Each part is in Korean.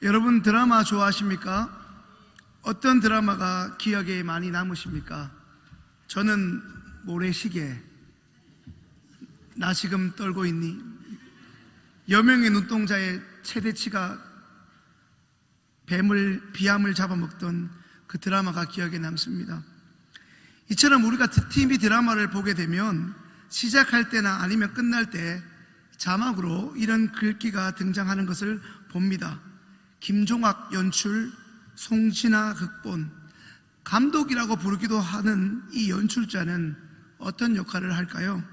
여러분 드라마 좋아하십니까? 어떤 드라마가 기억에 많이 남으십니까? 저는 모래시계, 나 지금 떨고 있니? 여명의 눈동자의 최대치가 비암을 잡아먹던 그 드라마가 기억에 남습니다. 이처럼 우리가 TV 드라마를 보게 되면 시작할 때나 아니면 끝날 때 자막으로 이런 글귀가 등장하는 것을 봅니다. 김종학 연출, 송진아 극본, 감독이라고 부르기도 하는 이 연출자는 어떤 역할을 할까요?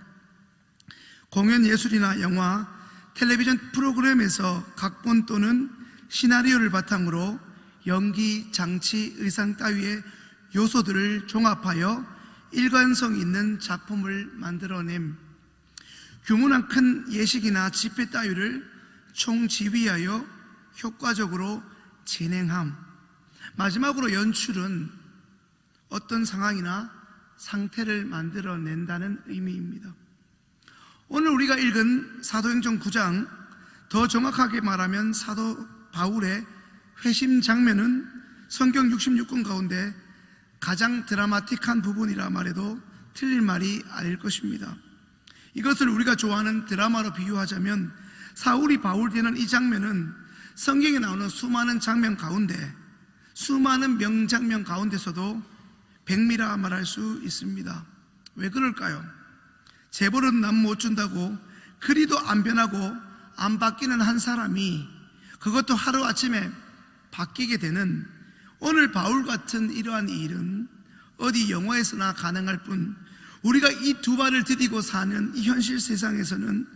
공연 예술이나 영화, 텔레비전 프로그램에서 각본 또는 시나리오를 바탕으로 연기, 장치, 의상 따위의 요소들을 종합하여 일관성 있는 작품을 만들어냄, 규모난 큰 예식이나 집회 따위를 총지휘하여 효과적으로 진행함. 마지막으로 연출은 어떤 상황이나 상태를 만들어낸다는 의미입니다. 오늘 우리가 읽은 사도행전 9장, 더 정확하게 말하면 사도 바울의 회심 장면은 성경 66권 가운데 가장 드라마틱한 부분이라 말해도 틀릴 말이 아닐 것입니다. 이것을 우리가 좋아하는 드라마로 비유하자면 사울이 바울 되는 이 장면은 성경에 나오는 수많은 장면 가운데, 수많은 명장면 가운데서도 백미라 말할 수 있습니다. 왜 그럴까요? 재벌은 남 못 준다고 그리도 안 변하고 안 바뀌는 한 사람이, 그것도 하루아침에 바뀌게 되는 오늘 바울 같은 이러한 일은 어디 영화에서나 가능할 뿐, 우리가 이 두 발을 디디고 사는 이 현실 세상에서는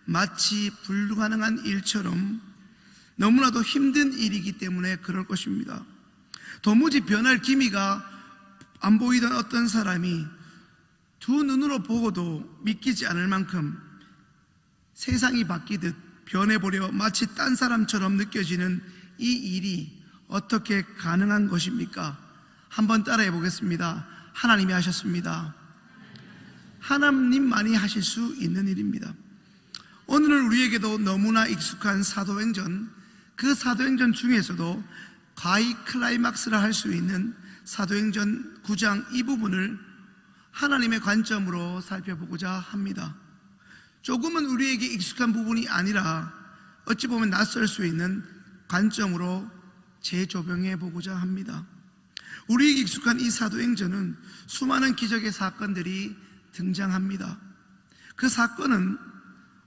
마치 불가능한 일처럼 너무나도 힘든 일이기 때문에 그럴 것입니다. 도무지 변할 기미가 안 보이던 어떤 사람이 두 눈으로 보고도 믿기지 않을 만큼 세상이 바뀌듯 변해버려 마치 딴 사람처럼 느껴지는 이 일이 어떻게 가능한 것입니까? 한번 따라해 보겠습니다. 하나님이 하셨습니다. 하나님만이 하실 수 있는 일입니다. 오늘은 우리에게도 너무나 익숙한 사도행전, 그 사도행전 중에서도 가히 클라이막스라 할 수 있는 사도행전 9장 이 부분을 하나님의 관점으로 살펴보고자 합니다. 조금은 우리에게 익숙한 부분이 아니라 어찌 보면 낯설 수 있는 관점으로 재조명해 보고자 합니다. 우리에게 익숙한 이 사도행전은 수많은 기적의 사건들이 등장합니다. 그 사건은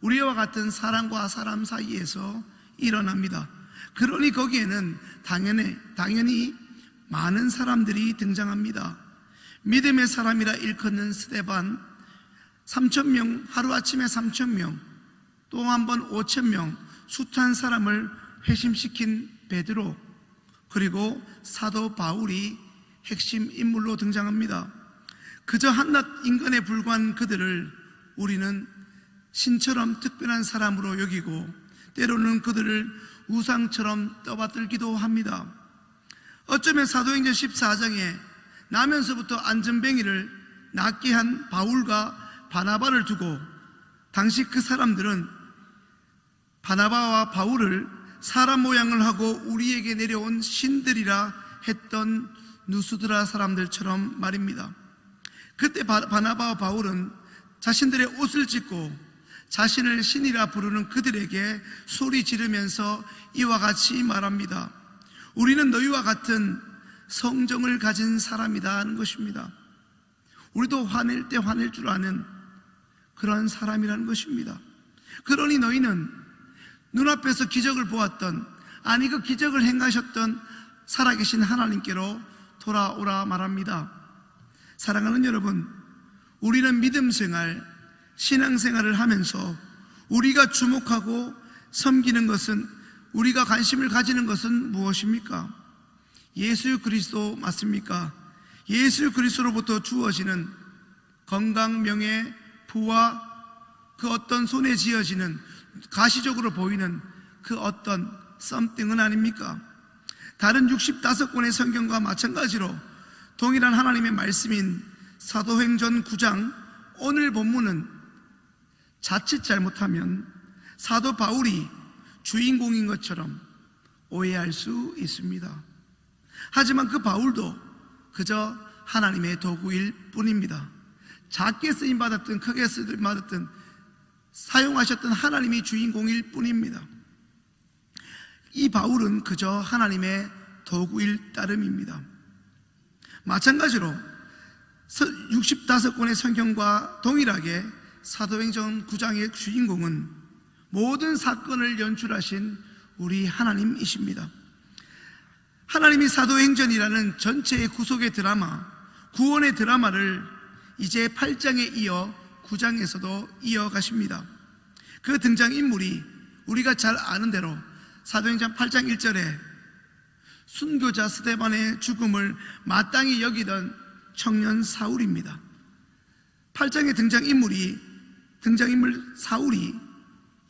우리와 같은 사람과 사람 사이에서 일어납니다. 그러니 거기에는 당연히 많은 사람들이 등장합니다. 믿음의 사람이라 일컫는 스데반, 3,000명, 하루아침에 3,000명, 또 한 번 5,000명, 숱한 사람을 회심시킨 베드로, 그리고 사도 바울이 핵심 인물로 등장합니다. 그저 한낱 인간에 불과한 그들을 우리는 신처럼 특별한 사람으로 여기고 때로는 그들을 우상처럼 떠받들기도 합니다. 어쩌면 사도행전 14장에 나면서부터 안전뱅이를 낫게 한 바울과 바나바를 두고 당시 그 사람들은 바나바와 바울을 사람 모양을 하고 우리에게 내려온 신들이라 했던 누스드라 사람들처럼 말입니다. 그때 바나바와 바울은 자신들의 옷을 찢고 자신을 신이라 부르는 그들에게 소리 지르면서 이와 같이 말합니다. 우리는 너희와 같은 성정을 가진 사람이다 하는 것입니다. 우리도 화낼 때 화낼 줄 아는 그런 사람이라는 것입니다. 그러니 너희는 눈앞에서 기적을 보았던, 아니 그 기적을 행하셨던 살아계신 하나님께로 돌아오라 말합니다. 사랑하는 여러분, 우리는 믿음생활, 신앙생활을 하면서 우리가 주목하고 섬기는 것은, 우리가 관심을 가지는 것은 무엇입니까? 예수 그리스도 맞습니까? 예수 그리스도로부터 주어지는 건강, 명예, 부와 그 어떤 손에 지어지는 가시적으로 보이는 그 어떤 썸띵은 아닙니까? 다른 65권의 성경과 마찬가지로 동일한 하나님의 말씀인 사도행전 9장 오늘 본문은 자칫 잘못하면 사도 바울이 주인공인 것처럼 오해할 수 있습니다. 하지만 그 바울도 그저 하나님의 도구일 뿐입니다. 작게 쓰임받았든 크게 쓰임받았든 사용하셨던 하나님이 주인공일 뿐입니다. 이 바울은 그저 하나님의 도구일 따름입니다. 마찬가지로 65권의 성경과 동일하게 사도행전 9장의 주인공은 모든 사건을 연출하신 우리 하나님이십니다. 하나님이 사도행전이라는 전체의 구속의 드라마, 구원의 드라마를 이제 8장에 이어 9장에서도 이어가십니다. 그 등장인물이 우리가 잘 아는 대로 사도행전 8장 1절에 순교자 스데반의 죽음을 마땅히 여기던 청년 사울입니다. 8장의 등장인물 사울이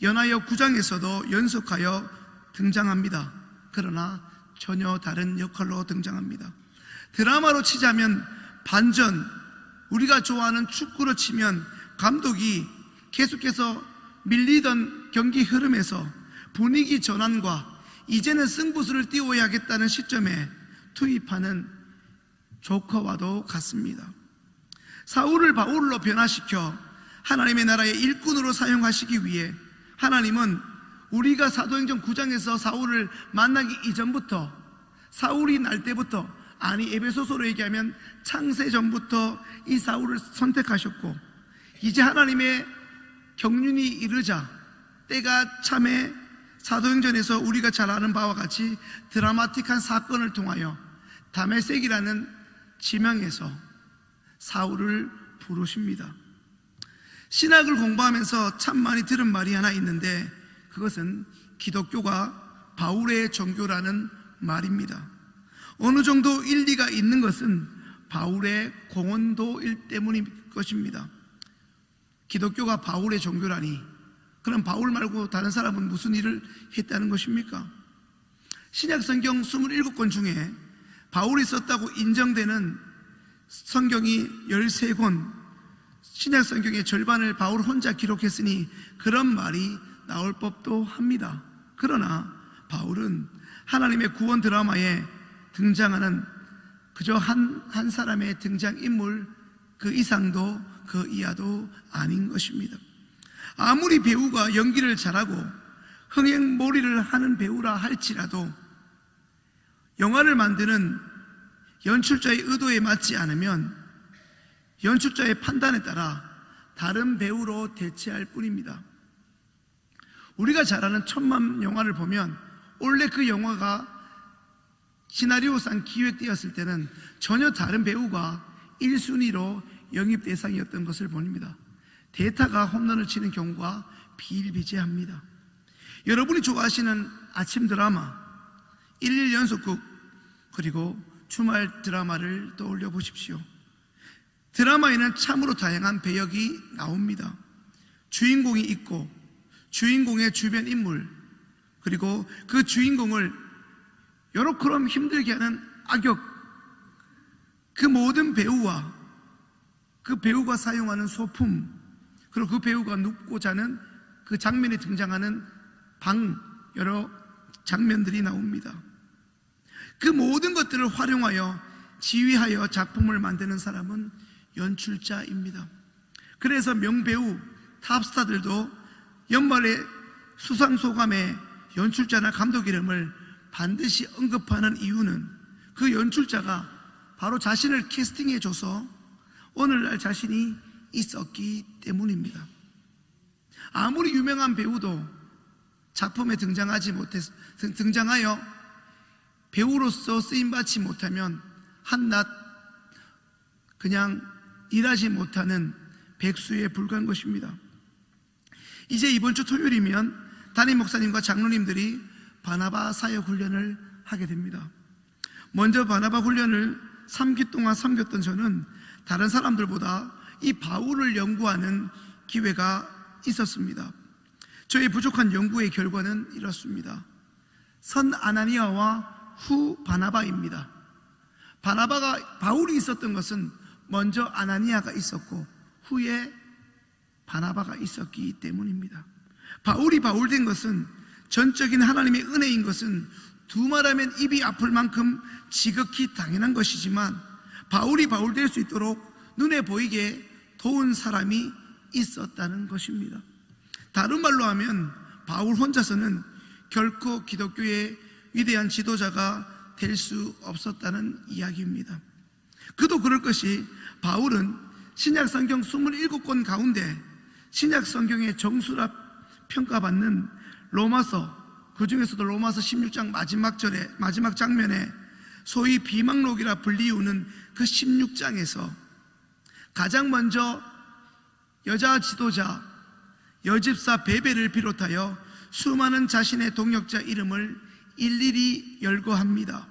연하여 9장에서도 연속하여 등장합니다. 그러나 전혀 다른 역할로 등장합니다. 드라마로 치자면 반전, 우리가 좋아하는 축구로 치면 감독이 계속해서 밀리던 경기 흐름에서 분위기 전환과 이제는 승부수를 띄워야겠다는 시점에 투입하는 조커와도 같습니다. 사울을 바울로 변화시켜 하나님의 나라의 일꾼으로 사용하시기 위해 하나님은 우리가 사도행전 9장에서 사울을 만나기 이전부터, 사울이 날 때부터, 아니 에베소서로 얘기하면 창세 전부터 이 사울을 선택하셨고, 이제 하나님의 경륜이 이르자 때가 참에 사도행전에서 우리가 잘 아는 바와 같이 드라마틱한 사건을 통하여 다메섹이라는 지명에서 사울을 부르십니다. 신학을 공부하면서 참 많이 들은 말이 하나 있는데, 그것은 기독교가 바울의 종교라는 말입니다. 어느 정도 일리가 있는 것은 바울의 공헌도일 때문일 것입니다. 기독교가 바울의 종교라니, 그럼 바울 말고 다른 사람은 무슨 일을 했다는 것입니까? 신약 성경 27권 중에 바울이 썼다고 인정되는 성경이 13권, 신약 성경의 절반을 바울 혼자 기록했으니 그런 말이 나올 법도 합니다. 그러나 바울은 하나님의 구원 드라마에 등장하는 그저 한 사람의 등장인물 그 이상도 그 이하도 아닌 것입니다. 아무리 배우가 연기를 잘하고 흥행몰이를 하는 배우라 할지라도 영화를 만드는 연출자의 의도에 맞지 않으면 연출자의 판단에 따라 다른 배우로 대체할 뿐입니다. 우리가 잘 아는 천만 영화를 보면 원래 그 영화가 시나리오상 기획되었을 때는 전혀 다른 배우가 1순위로 영입 대상이었던 것을 보입니다. 대타가 홈런을 치는 경우가 비일비재합니다. 여러분이 좋아하시는 아침 드라마, 일일 연속극, 그리고 주말 드라마를 떠올려 보십시오. 드라마에는 참으로 다양한 배역이 나옵니다. 주인공이 있고 주인공의 주변 인물, 그리고 그 주인공을 요렇게럼 힘들게 하는 악역, 그 모든 배우와 그 배우가 사용하는 소품, 그리고 그 배우가 눕고 자는 그 장면에 등장하는 방, 여러 장면들이 나옵니다. 그 모든 것들을 활용하여 지휘하여 작품을 만드는 사람은 연출자입니다. 그래서 명배우, 탑스타들도 연말에 수상소감에 연출자나 감독 이름을 반드시 언급하는 이유는 그 연출자가 바로 자신을 캐스팅해줘서 오늘날 자신이 있었기 때문입니다. 아무리 유명한 배우도 작품에 등장하여 배우로서 쓰임받지 못하면 한낱 그냥 일하지 못하는 백수에 불과한 것입니다. 이제 이번 주 토요일이면 담임 목사님과 장로님들이 바나바 사역 훈련을 하게 됩니다. 먼저 바나바 훈련을 3기 동안 섬겼던 저는 다른 사람들보다 이 바울을 연구하는 기회가 있었습니다. 저의 부족한 연구의 결과는 이렇습니다. 선 아나니아와 후 바나바입니다. 바울이 있었던 것은 먼저 아나니아가 있었고 후에 바나바가 있었기 때문입니다. 바울이 바울된 것은, 전적인 하나님의 은혜인 것은 두 말하면 입이 아플 만큼 지극히 당연한 것이지만 바울이 바울 될 수 있도록 눈에 보이게 도운 사람이 있었다는 것입니다. 다른 말로 하면 바울 혼자서는 결코 기독교의 위대한 지도자가 될 수 없었다는 이야기입니다. 그도 그럴 것이 바울은 신약 성경 27권 가운데 신약 성경의 정수라 평가받는 로마서, 그 중에서도 로마서 16장 마지막 장면에 소위 비망록이라 불리우는 그 16장에서 가장 먼저 여자 지도자 여집사 베베를 비롯하여 수많은 자신의 동역자 이름을 일일이 열거합니다.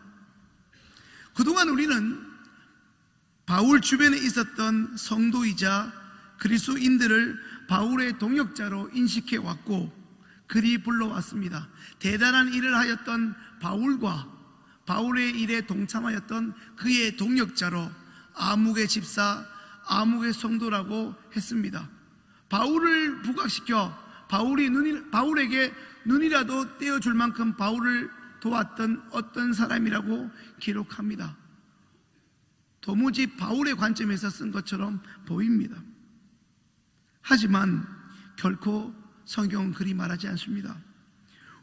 그동안 우리는 바울 주변에 있었던 성도이자 그리스도인들을 바울의 동역자로 인식해 왔고 그리 불러왔습니다. 대단한 일을 하였던 바울과 바울의 일에 동참하였던 그의 동역자로 아무개 집사, 아무개 성도라고 했습니다. 바울을 부각시켜 바울에게 눈이라도 떼어줄 만큼 바울을 도왔던 어떤 사람이라고 기록합니다. 도무지 바울의 관점에서 쓴 것처럼 보입니다. 하지만 결코 성경은 그리 말하지 않습니다.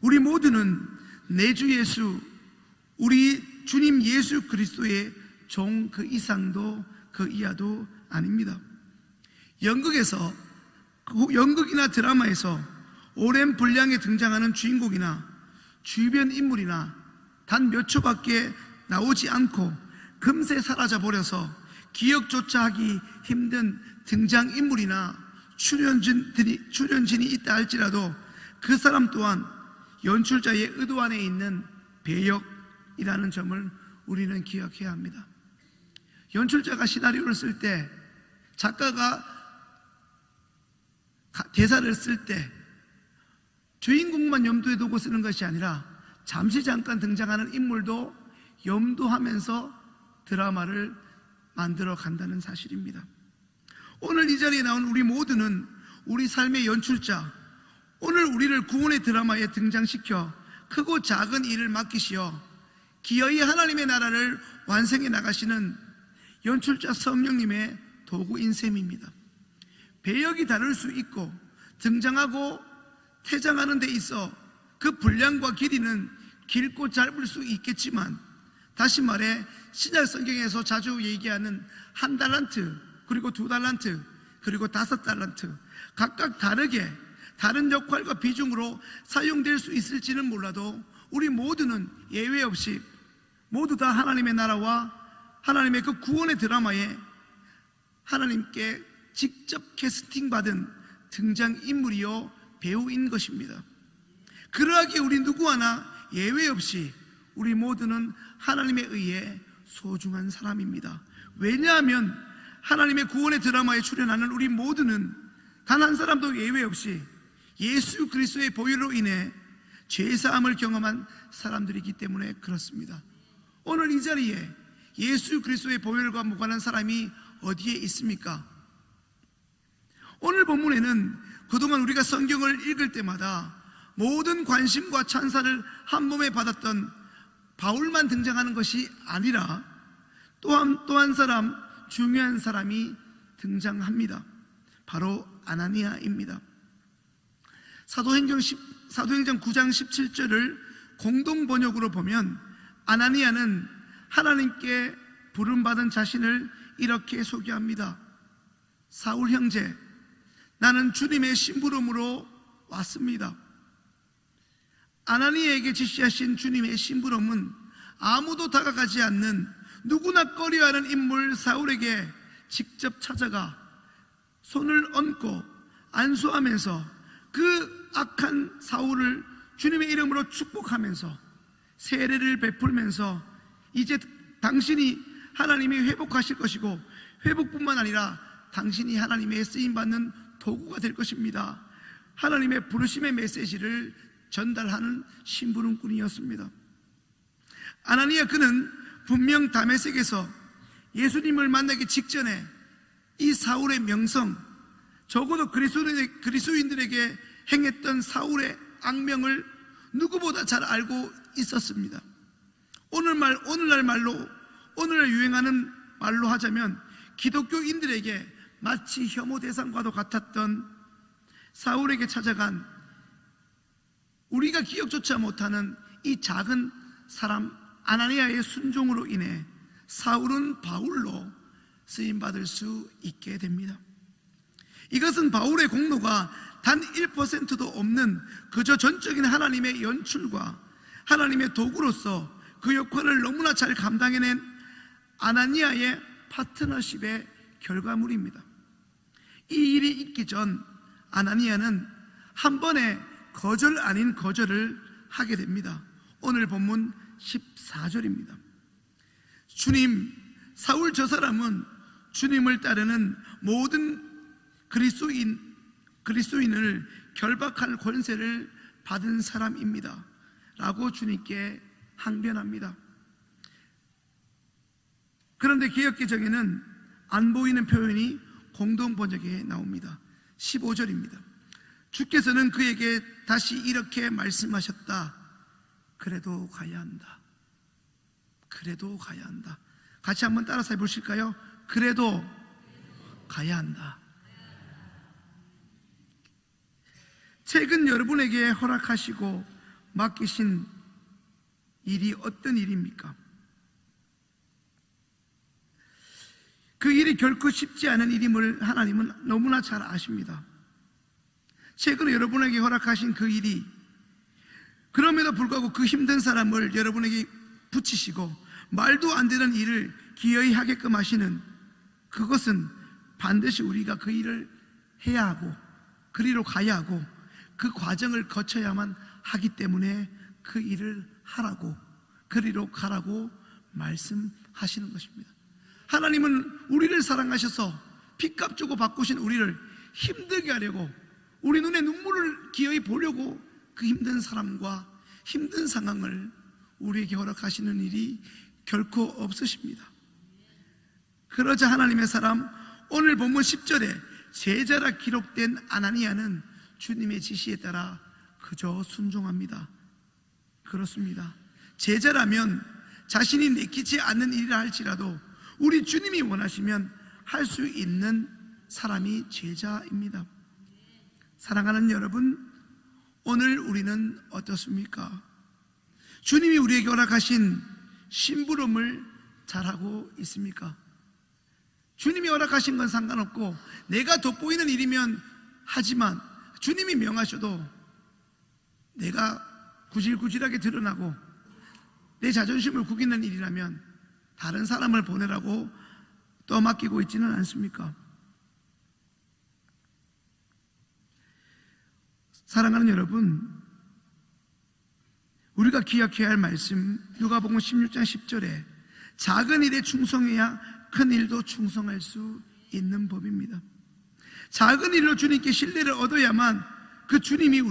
우리 모두는 내 주 예수, 우리 주님 예수 그리스도의 종 그 이상도 그 이하도 아닙니다. 연극이나 드라마에서 오랜 분량에 등장하는 주인공이나 주변 인물이나 단 몇 초밖에 나오지 않고 금세 사라져 버려서 기억조차 하기 힘든 등장인물이나 출연진이 있다 할지라도 그 사람 또한 연출자의 의도 안에 있는 배역이라는 점을 우리는 기억해야 합니다. 연출자가 시나리오를 쓸 때, 작가가 대사를 쓸 때 주인공만 염두에 두고 쓰는 것이 아니라 잠시 잠깐 등장하는 인물도 염두하면서 드라마를 만들어 간다는 사실입니다. 오늘 이 자리에 나온 우리 모두는 우리 삶의 연출자, 오늘 우리를 구원의 드라마에 등장시켜 크고 작은 일을 맡기시어 기어이 하나님의 나라를 완성해 나가시는 연출자 성령님의 도구인 셈입니다. 배역이 다를 수 있고 등장하고 퇴장하는 데 있어 그 분량과 길이는 길고 짧을 수 있겠지만, 다시 말해 신약 성경에서 자주 얘기하는 1달란트, 그리고 2달란트, 그리고 5달란트, 각각 다르게 다른 역할과 비중으로 사용될 수 있을지는 몰라도 우리 모두는 예외 없이 모두 다 하나님의 나라와 하나님의 그 구원의 드라마에 하나님께 직접 캐스팅받은 등장인물이요 배우인 것입니다. 그러하기에 우리 누구 하나 예외 없이 우리 모두는 하나님에 의해 소중한 사람입니다. 왜냐하면 하나님의 구원의 드라마에 출연하는 우리 모두는 단 한 사람도 예외 없이 예수 그리스도의 보혈로 인해 죄사함을 경험한 사람들이기 때문에 그렇습니다. 오늘 이 자리에 예수 그리스도의 보혈과 무관한 사람이 어디에 있습니까? 오늘 본문에는 그동안 우리가 성경을 읽을 때마다 모든 관심과 찬사를 한 몸에 받았던 바울만 등장하는 것이 아니라 또 한 사람, 중요한 사람이 등장합니다. 바로 아나니아입니다. 사도행전 9장 17절을 공동 번역으로 보면 아나니아는 하나님께 부름받은 자신을 이렇게 소개합니다. 사울 형제, 나는 주님의 심부름으로 왔습니다. 아나니아에게 지시하신 주님의 심부름은 아무도 다가가지 않는 누구나 꺼려하는 인물 사울에게 직접 찾아가 손을 얹고 안수하면서 그 악한 사울을 주님의 이름으로 축복하면서 세례를 베풀면서 이제 당신이 하나님이 회복하실 것이고, 회복뿐만 아니라 당신이 하나님의 쓰임받는 도구가 될 것입니다, 하나님의 부르심의 메시지를 전달하는 심부름꾼이었습니다. 아나니아 그는 분명 다메섹에서 예수님을 만나기 직전에 이 사울의 명성, 적어도 그리스도인들에게 행했던 사울의 악명을 누구보다 잘 알고 있었습니다. 오늘날 유행하는 말로 하자면 기독교인들에게 마치 혐오 대상과도 같았던 사울에게 찾아간 우리가 기억조차 못하는 이 작은 사람 아나니아의 순종으로 인해 사울은 바울로 쓰임받을 수 있게 됩니다. 이것은 바울의 공로가 단 1%도 없는 그저 전적인 하나님의 연출과 하나님의 도구로서 그 역할을 너무나 잘 감당해낸 아나니아의 파트너십의 결과물입니다. 이 일이 있기 전 아나니아는 한 번에 거절 아닌 거절을 하게 됩니다. 오늘 본문 14절입니다. 주님, 사울 저 사람은 주님을 따르는 모든 그리스도인을 결박할 권세를 받은 사람입니다 라고 주님께 항변합니다. 그런데 개역개정에는 안 보이는 표현이 공동번역에 나옵니다. 15절입니다. 주께서는 그에게 다시 이렇게 말씀하셨다. 그래도 가야 한다. 그래도 가야 한다. 같이 한번 따라서 해보실까요? 그래도 가야 한다. 최근 여러분에게 허락하시고 맡기신 일이 어떤 일입니까? 그 일이 결코 쉽지 않은 일임을 하나님은 너무나 잘 아십니다. 최근 여러분에게 허락하신 그 일이 그럼에도 불구하고 그 힘든 사람을 여러분에게 붙이시고 말도 안 되는 일을 기어이 하게끔 하시는 그것은 반드시 우리가 그 일을 해야 하고 그리로 가야 하고 그 과정을 거쳐야만 하기 때문에 그 일을 하라고 그리로 가라고 말씀하시는 것입니다. 하나님은 우리를 사랑하셔서 핏값 주고 바꾸신 우리를 힘들게 하려고 우리 눈에 눈물을 기어이 보려고 그 힘든 사람과 힘든 상황을 우리에게 허락하시는 일이 결코 없으십니다. 그러자 하나님의 사람 오늘 본문 10절에 제자라 기록된 아나니아는 주님의 지시에 따라 그저 순종합니다. 그렇습니다. 제자라면 자신이 내키지 않는 일이라 할지라도 우리 주님이 원하시면 할 수 있는 사람이 제자입니다. 사랑하는 여러분, 오늘 우리는 어떻습니까? 주님이 우리에게 허락하신 심부름을 잘하고 있습니까? 주님이 허락하신 건 상관없고 내가 돋보이는 일이면 하지만 주님이 명하셔도 내가 구질구질하게 드러나고 내 자존심을 구기는 일이라면 다른 사람을 보내라고 떠맡기고 있지는 않습니까? 사랑하는 여러분, 우리가 기억해야 할 말씀 누가복음 16장 10절에 작은 일에 충성해야 큰 일도 충성할 수 있는 법입니다. 작은 일로 주님께 신뢰를 얻어야만 그 주님이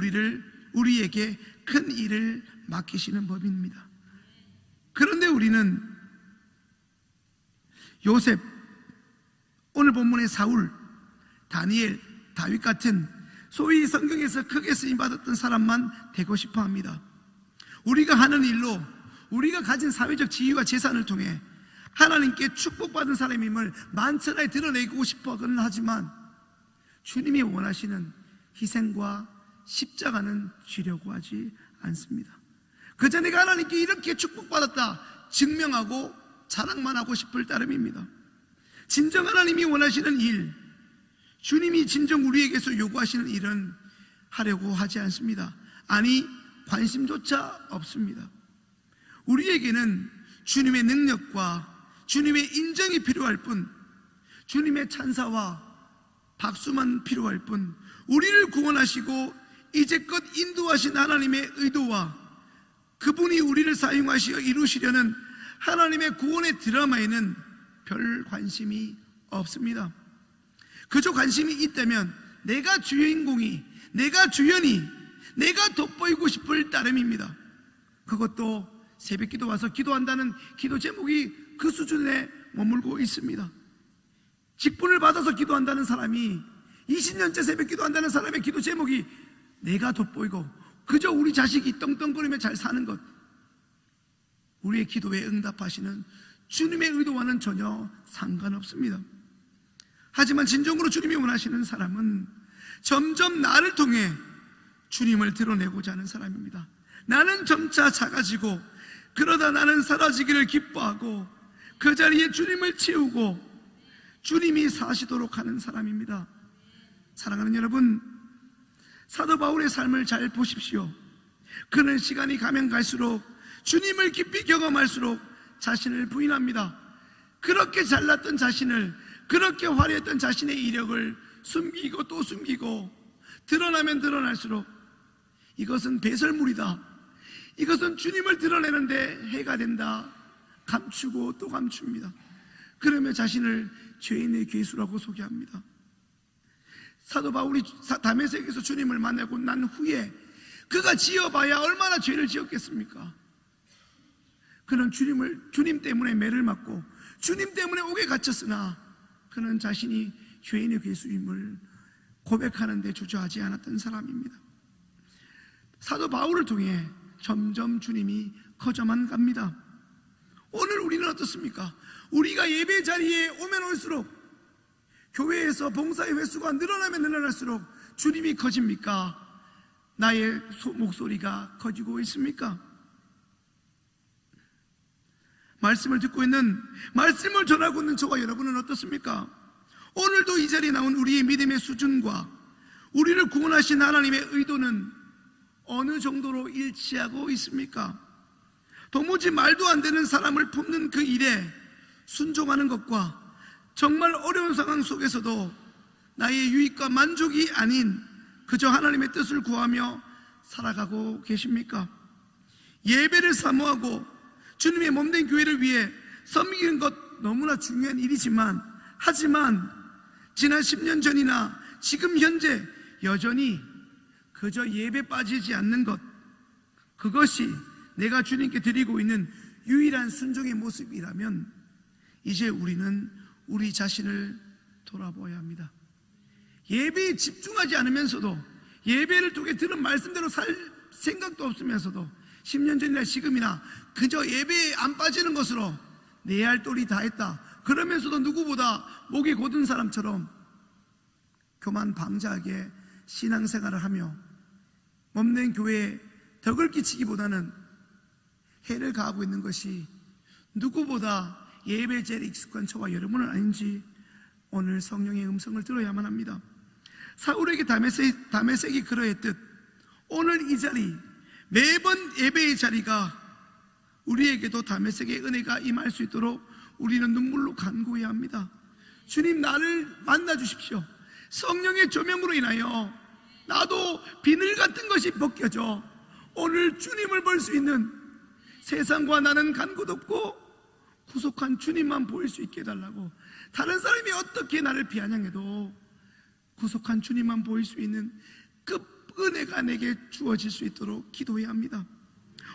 우리에게 큰 일을 맡기시는 법입니다. 그런데 우리는 요셉, 오늘 본문의 사울, 다니엘, 다윗 같은 소위 성경에서 크게 쓰임받았던 사람만 되고 싶어 합니다. 우리가 하는 일로 우리가 가진 사회적 지위와 재산을 통해 하나님께 축복받은 사람임을 만천하에 드러내고 싶어는 하지만 주님이 원하시는 희생과 십자가는 지려고 하지 않습니다. 그저 내가 하나님께 이렇게 축복받았다 증명하고 자랑만 하고 싶을 따름입니다. 진정 하나님이 원하시는 일, 주님이 진정 우리에게서 요구하시는 일은 하려고 하지 않습니다. 아니, 관심조차 없습니다. 우리에게는 주님의 능력과 주님의 인정이 필요할 뿐, 주님의 찬사와 박수만 필요할 뿐, 우리를 구원하시고 이제껏 인도하신 하나님의 의도와 그분이 우리를 사용하시어 이루시려는 하나님의 구원의 드라마에는 별 관심이 없습니다. 그저 관심이 있다면 내가 주인공이, 내가 주연이, 내가 돋보이고 싶을 따름입니다. 그것도 새벽기도 와서 기도한다는 기도 제목이 그 수준에 머물고 있습니다. 직분을 받아서 기도한다는 사람이 20년째 새벽기도 한다는 사람의 기도 제목이 내가 돋보이고 그저 우리 자식이 떵떵거리며 잘 사는 것, 우리의 기도에 응답하시는 주님의 의도와는 전혀 상관없습니다. 하지만 진정으로 주님이 원하시는 사람은 점점 나를 통해 주님을 드러내고자 하는 사람입니다. 나는 점차 작아지고 그러다 나는 사라지기를 기뻐하고 그 자리에 주님을 채우고 주님이 사시도록 하는 사람입니다. 사랑하는 여러분, 사도 바울의 삶을 잘 보십시오. 그는 시간이 가면 갈수록 주님을 깊이 경험할수록 자신을 부인합니다. 그렇게 잘났던 자신을, 그렇게 화려했던 자신의 이력을 숨기고 또 숨기고 드러나면 드러날수록 이것은 배설물이다, 이것은 주님을 드러내는데 해가 된다, 감추고 또 감춥니다. 그러며 자신을 죄인의 괴수라고 소개합니다. 사도 바울이 다메섹에서 주님을 만나고 난 후에 그가 지어봐야 얼마나 죄를 지었겠습니까? 그는 주님 때문에 매를 맞고 주님 때문에 옥에 갇혔으나 그는 자신이 죄인의 괴수임을 고백하는 데 주저하지 않았던 사람입니다. 사도 바울을 통해 점점 주님이 커져만 갑니다. 오늘 우리는 어떻습니까? 우리가 예배 자리에 오면 올수록, 교회에서 봉사의 횟수가 늘어나면 늘어날수록 주님이 커집니까? 나의 목소리가 커지고 있습니까? 말씀을 듣고 있는, 말씀을 전하고 있는 저와 여러분은 어떻습니까? 오늘도 이 자리에 나온 우리의 믿음의 수준과 우리를 구원하신 하나님의 의도는 어느 정도로 일치하고 있습니까? 도무지 말도 안 되는 사람을 품는 그 일에 순종하는 것과 정말 어려운 상황 속에서도 나의 유익과 만족이 아닌 그저 하나님의 뜻을 구하며 살아가고 계십니까? 예배를 사모하고 주님의 몸된 교회를 위해 섬기는 것 너무나 중요한 일이지만, 하지만 지난 10년 전이나 지금 현재 여전히 그저 예배 빠지지 않는 것, 그것이 내가 주님께 드리고 있는 유일한 순종의 모습이라면 이제 우리는 우리 자신을 돌아보아야 합니다. 예배에 집중하지 않으면서도, 예배를 통해 들은 말씀대로 살 생각도 없으면서도 10년 전이나 지금이나 그저 예배에 안 빠지는 것으로 내 할 도리 다 했다, 그러면서도 누구보다 목이 곧은 사람처럼 교만방자하게 신앙생활을 하며 몸된 교회에 덕을 끼치기보다는 해를 가하고 있는 것이 누구보다 예배에 제일 익숙한 저와 여러분은 아닌지 오늘 성령의 음성을 들어야만 합니다. 사울에게 다메섹이 그러했듯 오늘 이 자리, 매번 예배의 자리가 우리에게도 다메섹의 은혜가 임할 수 있도록 우리는 눈물로 간구해야 합니다. 주님, 나를 만나 주십시오. 성령의 조명으로 인하여 나도 비늘 같은 것이 벗겨져 오늘 주님을 볼 수 있는, 세상과 나는 간 곳 없고 구속한 주님만 보일 수 있게 해달라고, 다른 사람이 어떻게 나를 비아냥해도 구속한 주님만 보일 수 있는 그 은혜가 내게 주어질 수 있도록 기도해야 합니다.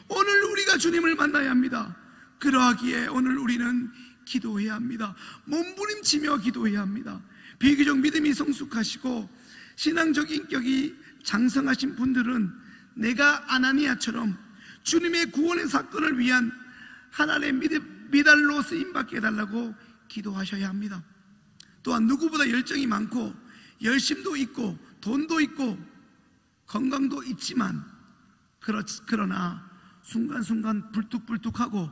오늘 우리가 주님을 만나야 합니다. 그러하기에 오늘 우리는 기도해야 합니다. 몸부림치며 기도해야 합니다. 비교적 믿음이 성숙하시고 신앙적 인격이 장성하신 분들은 내가 아나니아처럼 주님의 구원의 사건을 위한 하나님의 미달로 쓰임받게 해달라고 기도하셔야 합니다. 또한 누구보다 열정이 많고 열심도 있고 돈도 있고 건강도 있지만 그러나 순간순간 불뚝불뚝하고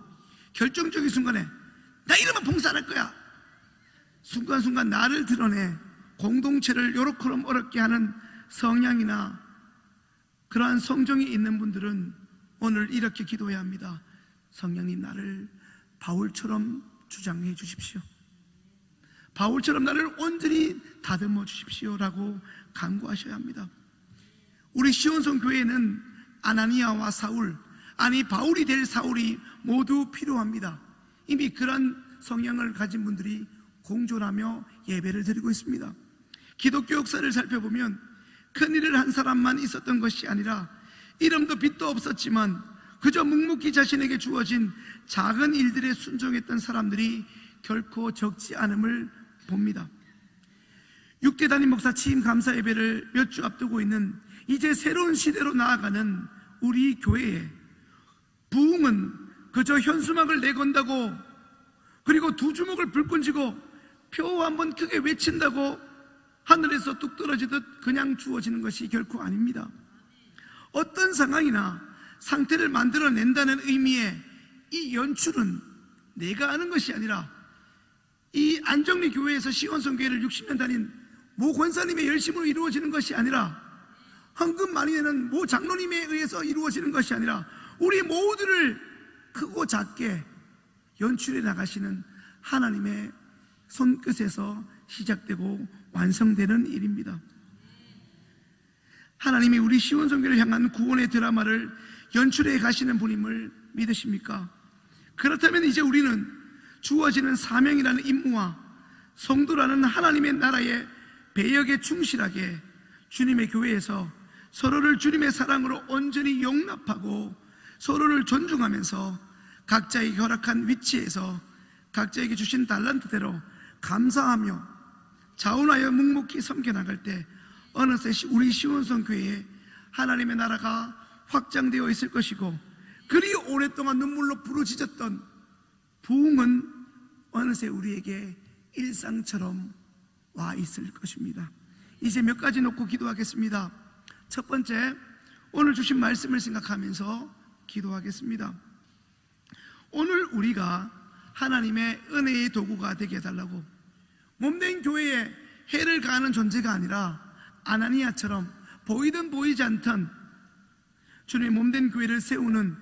결정적인 순간에 나 이러면 봉사 안 할 거야, 순간순간 나를 드러내 공동체를 요렇게럼 어렵게 하는 성향이나 그러한 성정이 있는 분들은 오늘 이렇게 기도해야 합니다. 성령님, 나를 바울처럼 주장해 주십시오. 바울처럼 나를 온전히 다듬어 주십시오 라고 간구하셔야 합니다. 우리 시온성 교회에는 아나니아와 사울, 아니 바울이 될 사울이 모두 필요합니다. 이미 그런 성향을 가진 분들이 공존하며 예배를 드리고 있습니다. 기독교 역사를 살펴보면 큰일을 한 사람만 있었던 것이 아니라 이름도 빛도 없었지만 그저 묵묵히 자신에게 주어진 작은 일들에 순종했던 사람들이 결코 적지 않음을 봅니다. 6대 담임 목사 취임 감사 예배를 몇 주 앞두고 있는 이제 새로운 시대로 나아가는 우리 교회에 부흥은 그저 현수막을 내건다고, 그리고 두 주먹을 불끈 쥐고 표 한번 크게 외친다고 하늘에서 뚝 떨어지듯 그냥 주어지는 것이 결코 아닙니다. 어떤 상황이나 상태를 만들어낸다는 의미의 이 연출은 내가 아는 것이 아니라 이 안정리 교회에서 시원성교회를 60년 다닌 모 권사님의 열심으로 이루어지는 것이 아니라, 헌금 많이 내는 모 장로님에 의해서 이루어지는 것이 아니라, 우리 모두를 크고 작게 연출해 나가시는 하나님의 손끝에서 시작되고 완성되는 일입니다. 하나님이 우리 시원성교를 향한 구원의 드라마를 연출해 가시는 분임을 믿으십니까? 그렇다면 이제 우리는 주어지는 사명이라는 임무와 성도라는 하나님의 나라의 배역에 충실하게 주님의 교회에서 서로를 주님의 사랑으로 온전히 용납하고 서로를 존중하면서 각자의 허락한 위치에서 각자에게 주신 달란트대로 감사하며 자원하여 묵묵히 섬겨나갈 때 어느새 우리 시원성 교회에 하나님의 나라가 확장되어 있을 것이고, 그리 오랫동안 눈물로 부르짖었던 부흥은 어느새 우리에게 일상처럼 와 있을 것입니다. 이제 몇 가지 놓고 기도하겠습니다. 첫 번째, 오늘 주신 말씀을 생각하면서 기도하겠습니다. 오늘 우리가 하나님의 은혜의 도구가 되게 해달라고, 몸된 교회에 해를 가하는 존재가 아니라 아나니아처럼 보이든 보이지 않던 주님의 몸된 교회를 세우는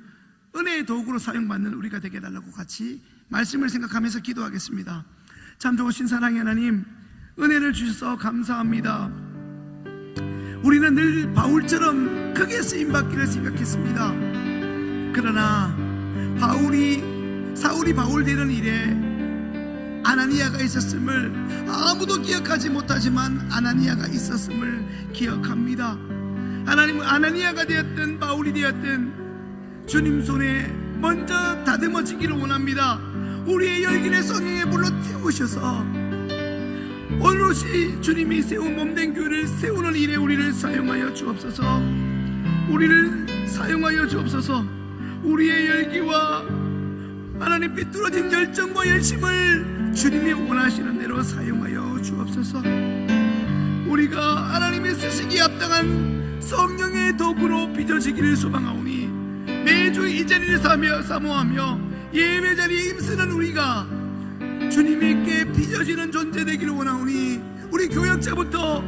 은혜의 도구로 사용받는 우리가 되게 해달라고 같이 말씀을 생각하면서 기도하겠습니다. 참 좋으신 사랑의 하나님, 은혜를 주셔서 감사합니다. 우리는 늘 바울처럼 크게 쓰임받기를 생각했습니다. 그러나 사울이 바울 되는 일에 아나니아가 있었음을 아무도 기억하지 못하지만 아나니아가 있었음을 기억합니다. 하나님은 아나니아가 되었든 바울이 되었든 주님 손에 먼저 다듬어지기를 원합니다. 우리의 열기를 성령의 불로 태우셔서 오롯이 주님이 세운 몸된 교회를 세우는 일에 우리를 사용하여 주옵소서. 우리를 사용하여 주옵소서. 우리의 열기와 하나님 삐뚤어진 열정과 열심을 주님이 원하시는 대로 사용하여 주옵소서. 우리가 하나님의 쓰시기에 합당한 성령의 도구로 빚어지기를 소망하오니, 매주 이 자리를 사모하며 예배 자리에 힘쓰는 우리가 주님께 빚어지는 존재 되기를 원하오니, 우리 교역자부터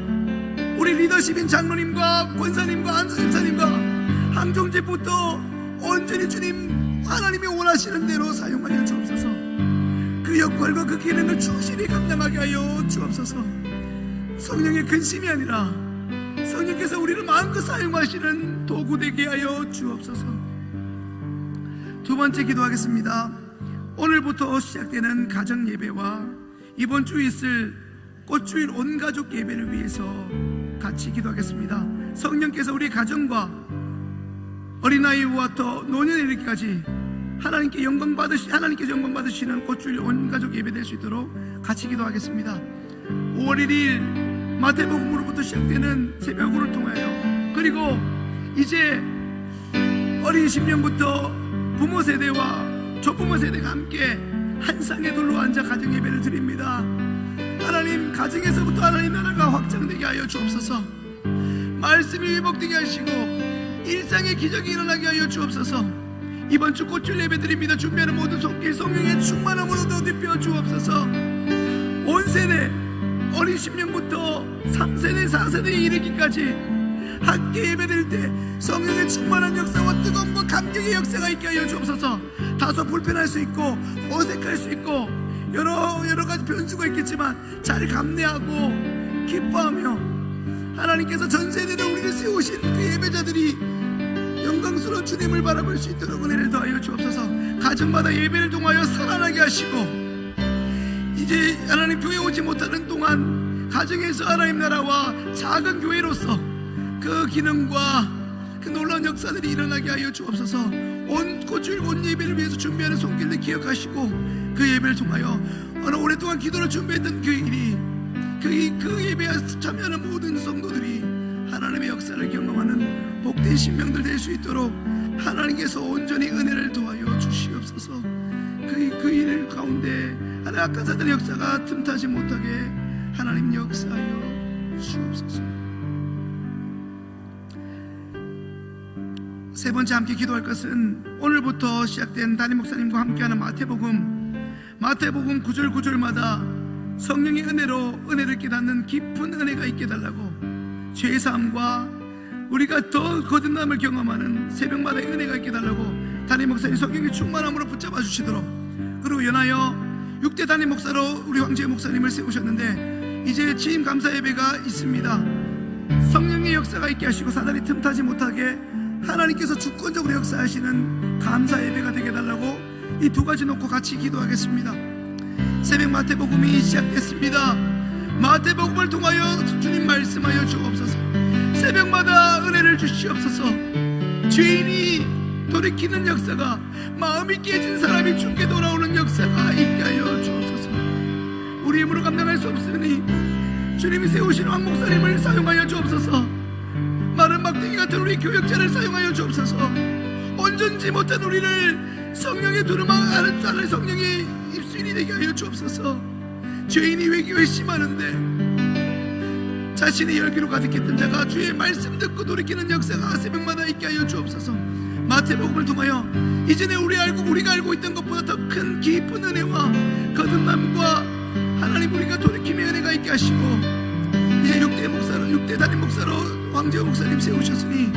우리 리더십인 장로님과 권사님과 안수집사님과 항종제부터 온전히 주님 하나님이 원하시는 대로 사용하여 주옵소서. 그 역할과 그 기능을 충실히 감당하게 하여 주옵소서. 성령의 근심이 아니라 성령께서 우리를 마음껏 사용하시는 도구 되게 하여 주옵소서. 두 번째 기도하겠습니다. 오늘부터 시작되는 가정 예배와 이번 주 있을 꽃주일 온가족 예배를 위해서 같이 기도하겠습니다. 성령께서 우리 가정과 어린아이부터 노년에 이르기까지 하나님께서 영광 받으시는 꽃주일 온가족 예배 될 수 있도록 같이 기도하겠습니다. 5월 1일 마태복음으로부터 시작되는 새벽우를 통하여, 그리고 이제 어린 심령부터 부모 세대와 조부모 세대가 함께 한 쌍에 둘러 앉아 가정 예배를 드립니다. 하나님, 가정에서부터 하나님 나라가 확장되게 하여 주옵소서. 말씀이 회복되게 하시고 일상의 기적이 일어나게 하여 주옵소서. 이번 주 꽃줄 예배 드립니다. 준비하는 모든 손길 성령의 충만함으로 더 덮여 주옵소서. 온 세대 어린 심령부터 3세대 4세대에 이르기까지 함께 예배드릴 때 성령의 충만한 역사와 뜨거움과 감격의 역사가 있게 하여 주옵소서. 다소 불편할 수 있고 어색할 수 있고 여러 가지 변수가 있겠지만 잘 감내하고 기뻐하며 하나님께서 전 세대로 우리를 세우신 그 예배자들이 영광스러운 주님을 바라볼 수 있도록 은혜를 더하여 주옵소서. 가정마다 예배를 통하여 살아나게 하시고, 이제 하나님 교회 오지 못하는 동안 가정에서 하나님 나라와 작은 교회로서 그 기능과 그 놀라운 역사들이 일어나게 하여 주옵소서. 온 꽃주일 온 예배를 위해서 준비하는 손길을 기억하시고 그 예배를 통하여 어느 오랫동안 기도를 준비했던 그 일이 그 예배에 참여하는 모든 성도들이 하나님의 역사를 경험하는 복된 신명들 될 수 있도록 하나님께서 온전히 은혜를 도와여 주시옵소서. 그 일 가운데 하나님 악한사단의 역사가 틈타지 못하게 하나님 역사하여 주옵소서. 세 번째 함께 기도할 것은 오늘부터 시작된 담임 목사님과 함께하는 마태복음 9절 9절마다 성령의 은혜로 은혜를 깨닫는 깊은 은혜가 있게 해달라고, 죄사함과 우리가 더 거듭남을 경험하는 새벽마다의 은혜가 있게 해달라고 담임 목사님 성령의 충만함으로 붙잡아 주시도록, 그리고 연하여 6대 담임 목사로 우리 황재희 목사님을 세우셨는데 이제 취임 감사 예배가 있습니다. 성령의 역사가 있게 하시고 사단이 틈타지 못하게 하나님께서 주권적으로 역사하시는 감사 예배가 되게 해달라고 이 두 가지 놓고 같이 기도하겠습니다. 새벽 마태복음이 시작됐습니다. 마태복음을 통하여 주님 말씀하여 주옵소서. 새벽마다 은혜를 주시옵소서. 죄인이 돌이키는 역사가, 마음이 깨진 사람이 죽게 돌아오는 역사가 있게 하여 주옵소서. 우리 힘으로 감당할 수 없으니 주님이 세우신 왕 목사님을 사용하여 주옵소서. 마른 막대기 같은 우리 교역자를 사용하여 주옵소서. 온전지 못한 우리를 성령의 두루마기 자를 성령의 입술이 되게 하여 주옵소서. 죄인이 회개에 심하는데 자신의 열기로 가득했던 자가 주의 말씀 듣고 돌이키는 역사가 새벽마다 있게 하여 주옵소서. 마태복음을 통하여 이전에 우리가 알고 있던 것보다 더 큰 깊은 은혜와 거듭남과 하나님 우리가 돌이킴의 은혜가 있게 하시고, 이제 6대 담임 목사로 황재호 목사님 세우셨으니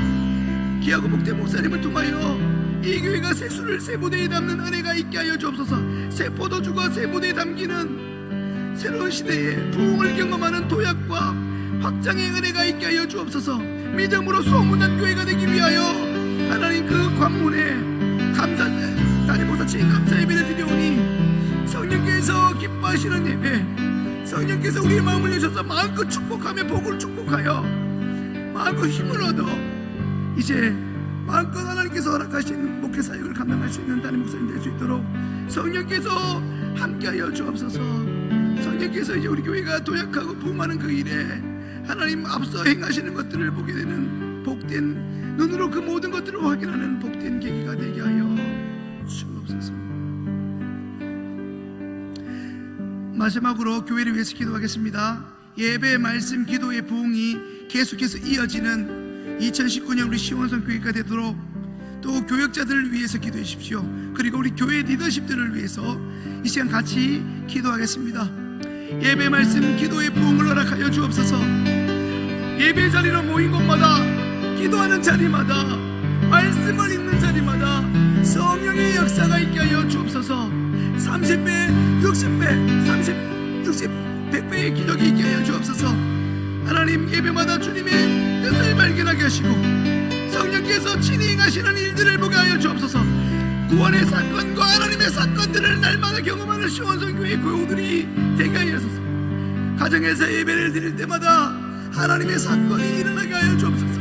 귀하고 복된 목사님을 통하여 이 교회가 새 술을 새 보대에 담는 은혜가 있게 하여 주옵소서. 새 포도주가 새 보대에 담기는 새로운 시대에 부흥을 경험하는 도약과 확장의 은혜가 있게 하여 주옵소서. 믿음으로 소문난 교회가 되기 위하여 하나님 그 관문에 담임 목사 취임 감사 예배를 드리오니 성령께서 기뻐하시는 예배, 성령께서 우리의 마음을 여셔서 마음껏 축복하며 복을 축복하여 마음껏 힘을 얻어 이제 마음껏 하나님께서 허락하신 목회 사역을 감당할 수 있는 담임 목사님 될 수 있도록 성령께서 함께하여 주옵소서. 성령께서 이제 우리 교회가 도약하고 부흥하는 그 일에 하나님 앞서 행하시는 것들을 보게 되는 복된 눈으로 그 모든 것들을 확인하는 복된 계기가 되게 하여 주옵소서. 마지막으로 교회를 위해서 기도하겠습니다. 예배, 말씀, 기도의 부흥이 계속해서 이어지는 2019년 우리 시원성 교회가 되도록 또 교역자들을 위해서 기도해 주십시오. 그리고 우리 교회 리더십들을 위해서 이 시간 같이 기도하겠습니다. 예배, 말씀, 기도의 부흥을 허락하여 주옵소서. 예배 자리로 모인 곳마다, 기도하는 자리마다, 말씀을 읽는 자리마다 성령의 역사가 있게 하여 주옵소서. 30배, 60배, 100배의 기적이 있게 하여 주옵소서. 하나님 예배마다 주님의 뜻을 발견하게 하시고 성령께서 친히 행하시는 일들을 보게 하여 주옵소서. 구원의 사건과 하나님의 사건들을 날마다 경험하는 시원성 교회 교우들이 되게 하여 주옵소서. 가정에서 예배를 드릴 때마다 하나님의 사건이 일어나게 하여 주옵소서.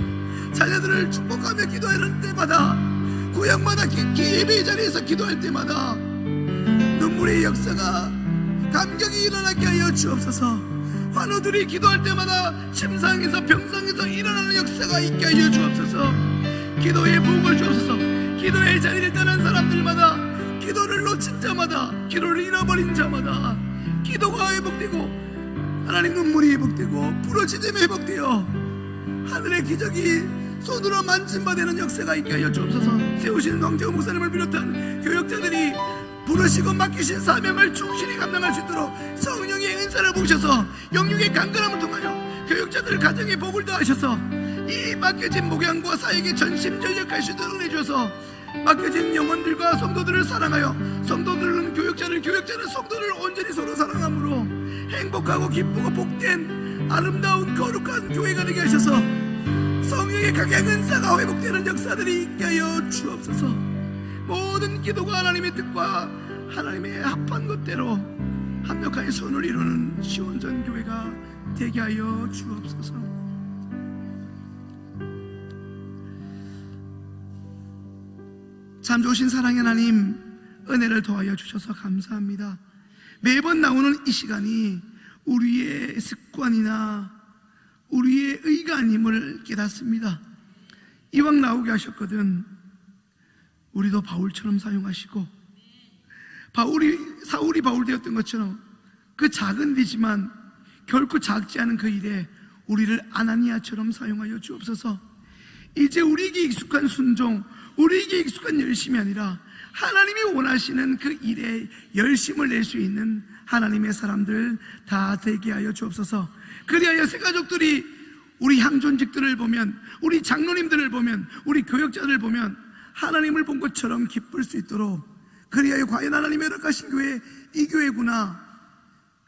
자녀들을 축복하며 기도하는 때마다, 구역마다 예배 자리에서 기도할 때마다 눈물의 역사가, 감격이 일어나게 하여 주옵소서. 환우들이 기도할 때마다 침상에서 병상에서 일어나는 역사가 있게 하여 주옵소서. 기도의 부흥을 주옵소서. 기도의 자리를 떠난 사람들마다, 기도를 놓친 자마다, 기도를 잃어버린 자마다 기도가 회복되고 하나님 눈물이 회복되고 부러지짐이 회복되어 하늘의 기적이 손으로 만진받는 역사가 있게 하여 주옵소서. 세우신 황재호 목사님을 비롯한 교역자들이 부르시고 맡기신 사명을 충실히 감당할 수 있도록 성령의 은사를 부으셔서 영육의 강건함을 통하여 교역자들 가정에 복을 더하셔서 이 맡겨진 목양과 사역에 전심전력할 수 있도록 은혜 주셔서 맡겨진 영혼들과 성도들을 사랑하여 성도들은 교역자는 성도를 온전히 서로 사랑함으로 행복하고 기쁘고 복된 아름다운 거룩한 교회가 되게 하셔서 성령의 각양 은사가 회복되는 역사들이 있게 하여 주옵소서. 모든 기도가 하나님의 뜻과 하나님의 합한 것대로 합력하여 선을 이루는 시원전 교회가 되게 하여 주옵소서. 참 좋으신 사랑의 하나님, 은혜를 더하여 주셔서 감사합니다. 매번 나오는 이 시간이 우리의 습관이나 우리의 의가 아님을 깨닫습니다. 이왕 나오게 하셨거든 우리도 바울처럼 사용하시고, 사울이 바울 되었던 것처럼 그 작은 일이지만 결코 작지 않은 그 일에 우리를 아나니아처럼 사용하여 주옵소서. 이제 우리에게 익숙한 순종, 우리에게 익숙한 열심이 아니라 하나님이 원하시는 그 일에 열심을 낼 수 있는 하나님의 사람들 다 되게 하여 주옵소서. 그리하여 새 가족들이 우리 향존직들을 보면, 우리 장로님들을 보면, 우리 교역자들을 보면 하나님을 본 것처럼 기쁠 수 있도록, 그리하여 과연 하나님의 허락하신 교회 이 교회구나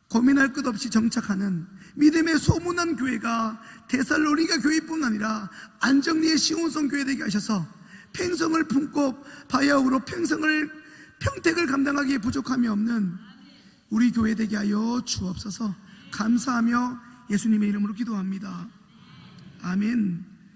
고민할 것 없이 정착하는 믿음의 소문난 교회가 데살로니가 교회뿐 아니라 안정리의 시온성 교회 되게 하셔서 평성을 품고 바야흐로 평택을 감당하기에 부족함이 없는 우리 교회 되게 하여 주옵소서. 감사하며 예수님의 이름으로 기도합니다. 아멘.